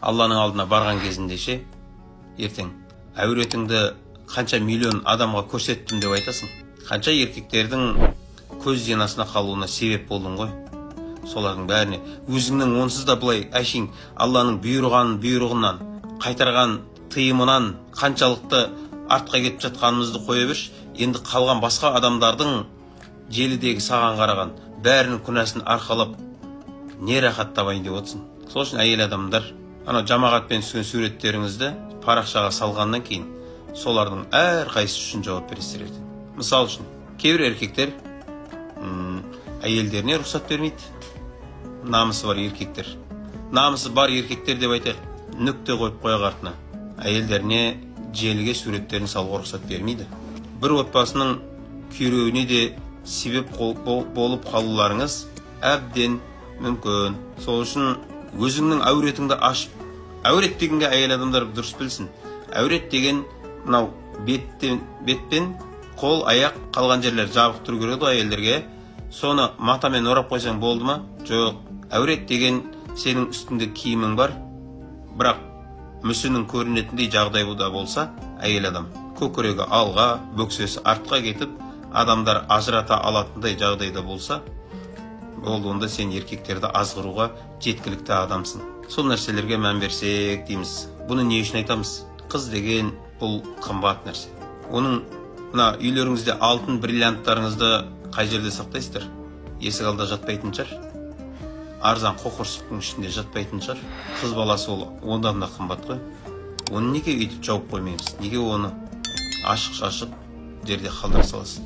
Алланың алдына барған кезінде ше, ертең әуретіңді қанша миллион адамға көрсеттім деп айтасың. Қанша еркектердің көз зинасына қалуына себеп болдың ғой. Солардың бәріне өзіңнің онсыз да былай әшейін Алланың бұйрығынан қайтарған тыйымынан қаншалықты артқа кетіп жатқанымызды қоя берші. Енді қалған басқа адамдардың желідегі саған қараған бәрінің күнәсін арқалап не рахат табайын деп отырсың. Сол үшін әйел адамдар, ана жамағатпен түскен суреттеріңізді парақшаға салғаннан кейін солардың әрқайсысы үшін жауап бересіздер ертең. Мысал үшін, кейбір еркектер әйелдеріне рұқсат бермейді. Намысы бар еркектер. Намысы бар еркектер деп айтайық, нүкте қойып қояқ артына. Әйелдеріне желіге суреттерін салуға рұқсат бермейді. Бір отбасының күйреуіне де себеп болып қалуларыңыз әбден мүмкін. Сол үшін өзіңнің әуретіңді ашып, әурет дегенге әйел адамдар дұрыс білсін. Әурет деген мынау бетпен қол, аяқ, қалған жерлер жабық тұру керек әйелдерге. Соны матамен орап қойсаң болды ма? Жоқ. Әурет деген сенің үстінде киімің бар, бірақ мүсінің көрінетіндей жағдайда болса, әйел адам көкірегі алға, бөксесі артқа кетіп, адамдар ажырата алатындай жағдайда болса, болды, онда сен еркектерді азғыруға жеткілікті адамсың. Сол нәрселерге мән берсек дейміз. Бұны не үшін айтамыз? Қыз деген бұл қымбат нәрсе. Оның мына үйлеріңізде алтын бриллианттарыңызды қай жерде сақтайсыздар? Есік алда жатпайтын шығар. Арзан қоқырсықтың ішінде жатпайтын шығар. Қыз баласы ол ондан да қымбат қой. Оны неге өйтіп жауып қоймаймыз? Неге оны ашық-шашық жерде қалдыра саласыз?